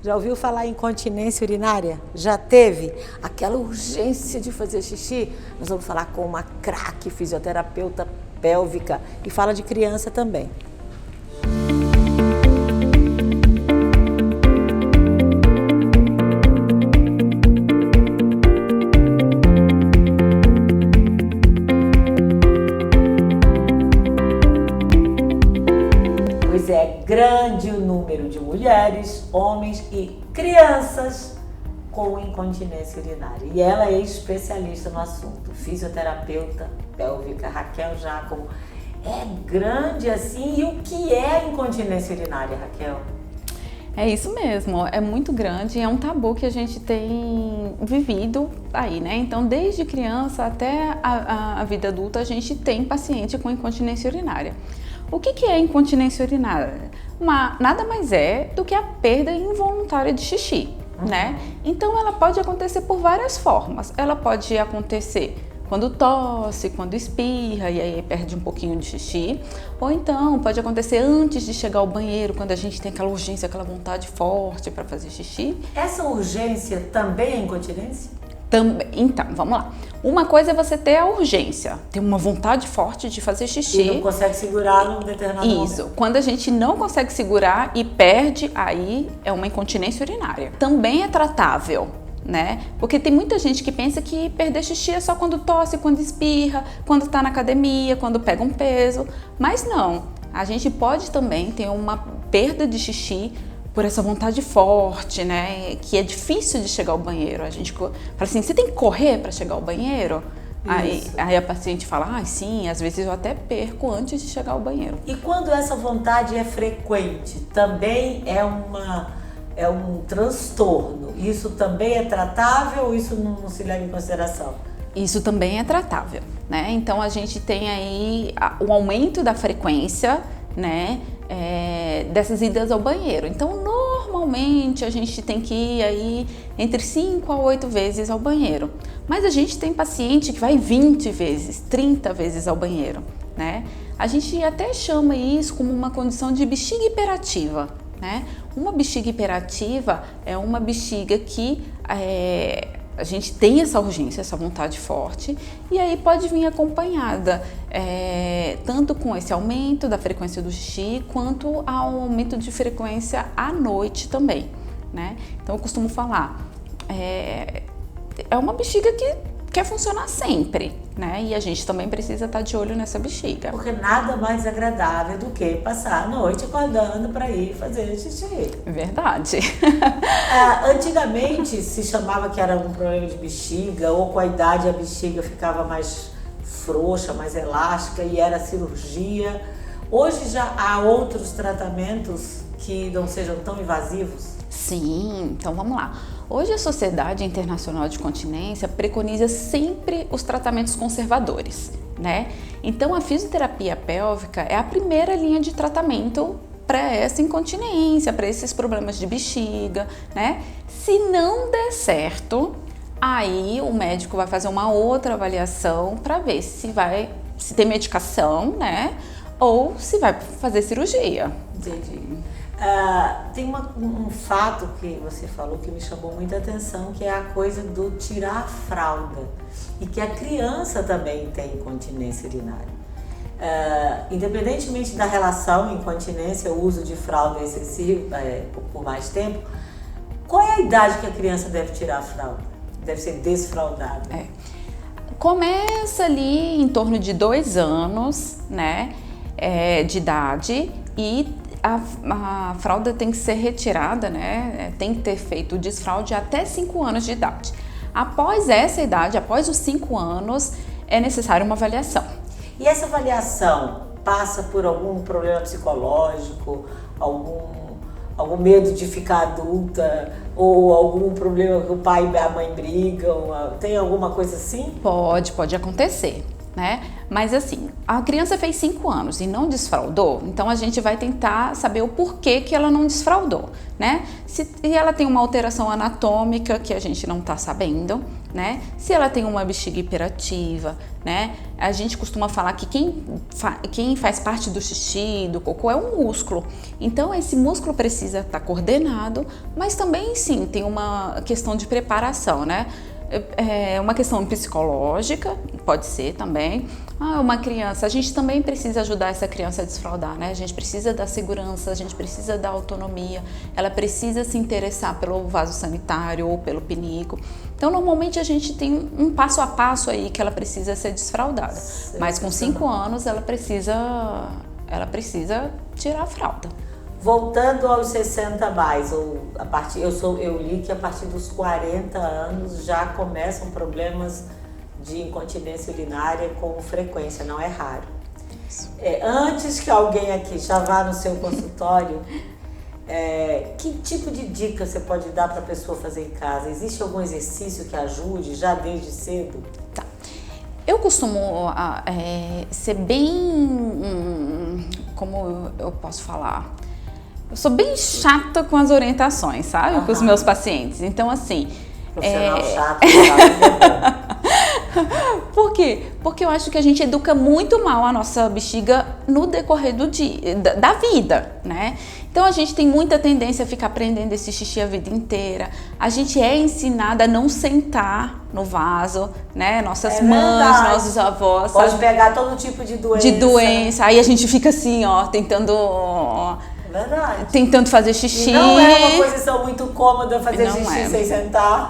Já ouviu falar em incontinência urinária? Já teve aquela urgência de fazer xixi? Nós vamos falar com uma craque fisioterapeuta pélvica e fala de criança também. Pois é, grande o número de mulheres, homens e crianças com incontinência urinária. E ela é especialista no assunto, fisioterapeuta pélvica, Raquel Giacomo. É grande assim? E o que é a incontinência urinária, Raquel? É isso mesmo, é muito grande, é um tabu que a gente tem vivido aí, né? Então, desde criança até a vida adulta, a gente tem paciente com incontinência urinária. O que é incontinência urinária? Nada mais é do que a perda involuntária de xixi, né? Então, ela pode acontecer por várias formas. Ela pode acontecer quando tosse, quando espirra e aí perde um pouquinho de xixi. Ou então, pode acontecer antes de chegar ao banheiro, quando a gente tem aquela urgência, aquela vontade forte para fazer xixi. Essa urgência também é incontinência? Então, vamos lá. Uma coisa é você ter a urgência, ter uma vontade forte de fazer xixi. E não consegue segurar num determinado momento. Isso. Quando a gente não consegue segurar e perde, aí é uma incontinência urinária. Também é tratável, né? Porque tem muita gente que pensa que perder xixi é só quando tosse, quando espirra, quando tá na academia, quando pega um peso. Mas não. A gente pode também ter uma perda de xixi por essa vontade forte, né, que é difícil de chegar ao banheiro. A gente fala assim, você tem que correr para chegar ao banheiro? Aí a paciente fala, sim, às vezes eu até perco antes de chegar ao banheiro. E quando essa vontade é frequente, também é um transtorno? Isso também é tratável ou isso não se leva em consideração? Isso também é tratável, né? Então a gente tem aí o aumento da frequência, né, dessas idas ao banheiro. Então, normalmente a gente tem que ir aí entre 5 a 8 vezes ao banheiro. Mas a gente tem paciente que vai 20 vezes, 30 vezes ao banheiro, né? A gente até chama isso como uma condição de bexiga hiperativa, né? Uma bexiga hiperativa é uma bexiga que a gente tem essa urgência, essa vontade forte, e aí pode vir acompanhada tanto com esse aumento da frequência do xixi, quanto ao aumento de frequência à noite também, né? Então eu costumo falar, é uma bexiga que quer funcionar sempre, né? E a gente também precisa estar de olho nessa bexiga. Porque nada mais agradável do que passar a noite acordando para ir fazer xixi. Verdade. Antigamente se chamava que era um problema de bexiga, ou com a idade a bexiga ficava mais frouxa, mais elástica e era cirurgia. Hoje já há outros tratamentos que não sejam tão invasivos? Sim, então vamos lá. Hoje a Sociedade Internacional de Continência preconiza sempre os tratamentos conservadores, né? Então a fisioterapia pélvica é a primeira linha de tratamento para essa incontinência, para esses problemas de bexiga, né? Se não der certo, aí o médico vai fazer uma outra avaliação para ver se tem medicação, né? Ou se vai fazer cirurgia. Entendi. Tem um fato que você falou que me chamou muita atenção, que é a coisa do tirar a fralda, e que a criança também tem incontinência urinária. Independentemente da relação incontinência, o uso de fralda excessivo por mais tempo, qual é a idade que a criança deve tirar a fralda? Deve ser desfraldada? Começa ali em torno de 2 anos, né, de idade, e a fralda tem que ser retirada, né? Tem que ter feito o desfraude até 5 anos de idade. Após essa idade, após os 5 anos, é necessária uma avaliação. E essa avaliação passa por algum problema psicológico, algum medo de ficar adulta, ou algum problema que o pai e a mãe brigam? Tem alguma coisa assim? Pode acontecer, né? Mas assim, a criança fez 5 anos e não desfraldou, então a gente vai tentar saber o porquê que ela não desfraldou, né? Se ela tem uma alteração anatômica que a gente não tá sabendo, né? Se ela tem uma bexiga hiperativa, né? A gente costuma falar que quem faz parte do xixi, do cocô, é um músculo. Então, esse músculo precisa estar coordenado, mas também, sim, tem uma questão de preparação, né? É uma questão psicológica, pode ser também. Uma criança, a gente também precisa ajudar essa criança a desfraldar, né? A gente precisa dar segurança, a gente precisa dar autonomia, ela precisa se interessar pelo vaso sanitário ou pelo pinico. Então, normalmente a gente tem um passo a passo aí que ela precisa ser desfraldada. Mas com 5 anos ela precisa tirar a fralda. Voltando aos 60 mais, ou eu li que a partir dos 40 anos já começam problemas de incontinência urinária com frequência, não é raro. Antes que alguém aqui já vá no seu consultório, que tipo de dica você pode dar para a pessoa fazer em casa? Existe algum exercício que ajude já desde cedo? Tá. Eu costumo ser bem, como eu posso falar? Eu sou bem chata com as orientações, sabe? Com os meus pacientes. Então, assim... Profissional chato, sabe? Por quê? Porque eu acho que a gente educa muito mal a nossa bexiga no decorrer da vida, né? Então a gente tem muita tendência a ficar prendendo esse xixi a vida inteira. A gente é ensinada a não sentar no vaso, né? Nossas mães, nossos avós. Pode pegar todo tipo de doença. Aí a gente fica assim, ó, tentando... Verdade. Tentando fazer xixi. E não é uma posição muito cômoda fazer xixi sem sentar.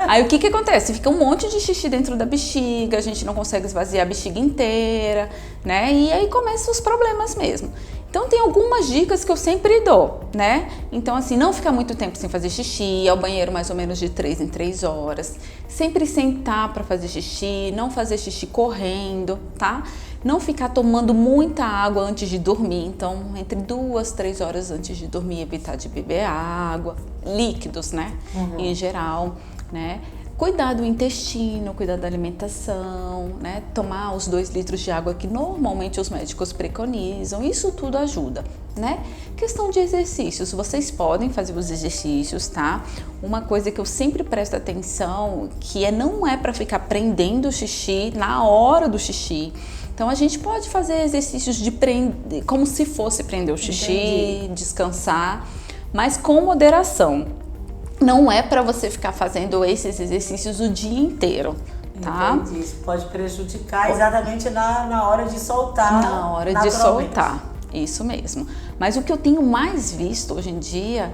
Aí o que acontece? Fica um monte de xixi dentro da bexiga, a gente não consegue esvaziar a bexiga inteira, né? E aí começam os problemas mesmo. Então tem algumas dicas que eu sempre dou, né? Então assim, não ficar muito tempo sem fazer xixi, ir ao banheiro mais ou menos de 3 em 3 horas. Sempre sentar para fazer xixi, não fazer xixi correndo, tá? Não ficar tomando muita água antes de dormir, então entre 2, 3 horas antes de dormir, evitar de beber água, líquidos, né, em geral, né. Cuidar do intestino, cuidar da alimentação, né, tomar os 2 litros de água que normalmente os médicos preconizam, isso tudo ajuda, né. Questão de exercícios, vocês podem fazer os exercícios, tá? Uma coisa que eu sempre presto atenção, que não é para ficar prendendo o xixi na hora do xixi. Então a gente pode fazer exercícios de prender, como se fosse prender o xixi, descansar, mas com moderação. Não é para você ficar fazendo esses exercícios o dia inteiro, tá? Entendi. Isso pode prejudicar exatamente na hora de soltar. Na hora de soltar, isso mesmo. Mas o que eu tenho mais visto hoje em dia,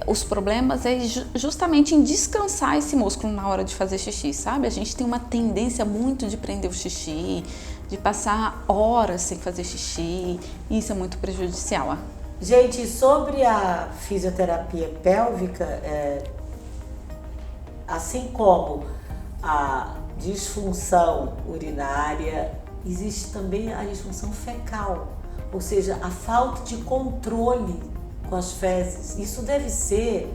os problemas é justamente em descansar esse músculo na hora de fazer xixi, sabe? A gente tem uma tendência muito de prender o xixi, de passar horas sem fazer xixi, e isso é muito prejudicial. Gente, sobre a fisioterapia pélvica, assim como a disfunção urinária, existe também a disfunção fecal, ou seja, a falta de controle com as fezes. Isso deve ser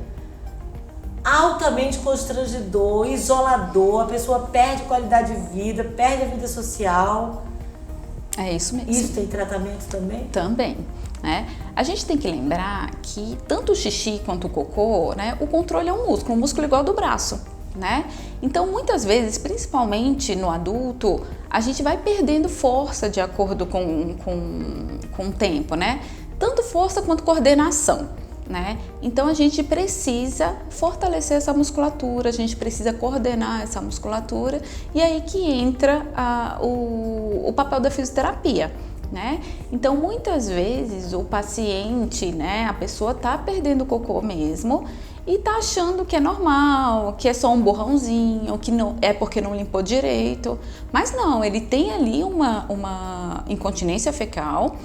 altamente constrangedor, isolador, a pessoa perde qualidade de vida, perde a vida social. É isso mesmo. Isso tem tratamento também? Também, né? A gente tem que lembrar que tanto o xixi quanto o cocô, né, o controle é um músculo igual ao do braço, né? Então, muitas vezes, principalmente no adulto, a gente vai perdendo força de acordo com o tempo, né? Tanto força quanto coordenação, né? Então a gente precisa fortalecer essa musculatura, a gente precisa coordenar essa musculatura, e aí que entra o papel da fisioterapia, né? Então muitas vezes o paciente, né, a pessoa tá perdendo o cocô mesmo e tá achando que é normal, que é só um borrãozinho, que não é porque não limpou direito, mas não, ele tem ali uma incontinência fecal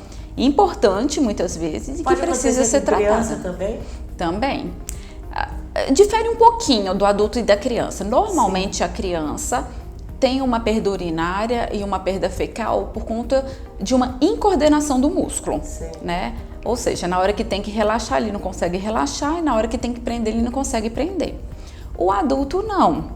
importante muitas vezes e que precisa ser tratada. Criança também? Também. Difere um pouquinho do adulto e da criança. Normalmente a criança tem uma perda urinária e uma perda fecal por conta de uma incoordenação do músculo, né? Ou seja, na hora que tem que relaxar ele não consegue relaxar e na hora que tem que prender ele não consegue prender. O adulto não,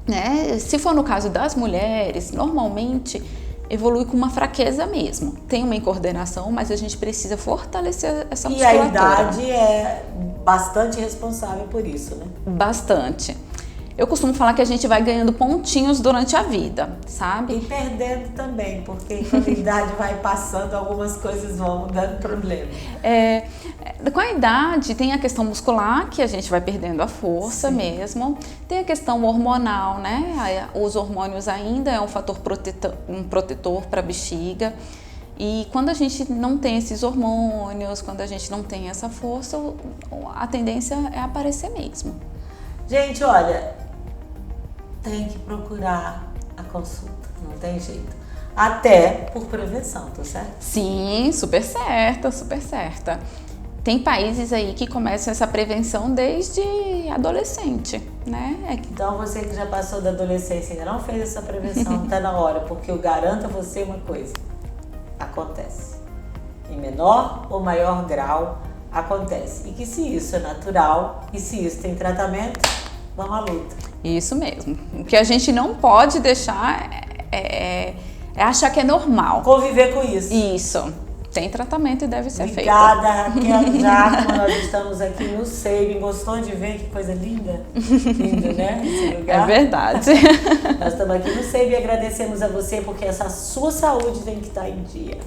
né? Se for no caso das mulheres, normalmente evolui com uma fraqueza mesmo. Tem uma incoordenação, mas a gente precisa fortalecer essa E a musculatura. idade é bastante responsável por isso, né? Bastante. Eu costumo falar que a gente vai ganhando pontinhos durante a vida, sabe? E perdendo também, porque quando a idade vai passando, algumas coisas vão dando problema. Com a idade tem a questão muscular, que a gente vai perdendo a força mesmo. Tem a questão hormonal, né? Os hormônios ainda é um fator protetor para a bexiga. E quando a gente não tem esses hormônios, quando a gente não tem essa força, a tendência é aparecer mesmo. Gente, olha, tem que procurar a consulta, não tem jeito. Até por prevenção, tá certo? Sim, super certa, super certa. Tem países aí que começam essa prevenção desde adolescente, né? Então você que já passou da adolescência e ainda não fez essa prevenção, tá na hora, porque eu garanto a você uma coisa, acontece. Em menor ou maior grau, acontece. E que se isso é natural e se isso tem tratamento, vamos à luta. Isso mesmo. O que a gente não pode deixar é achar que é normal. Conviver com isso. Isso. Tem tratamento e deve ser feito. Obrigada, Raquel Jacoma. Nós estamos aqui no Sabin. Gostou de ver que coisa linda? Lindo, né? Esse lugar. É verdade. Nós estamos aqui no Sabin e agradecemos a você porque essa sua saúde tem que estar em dia.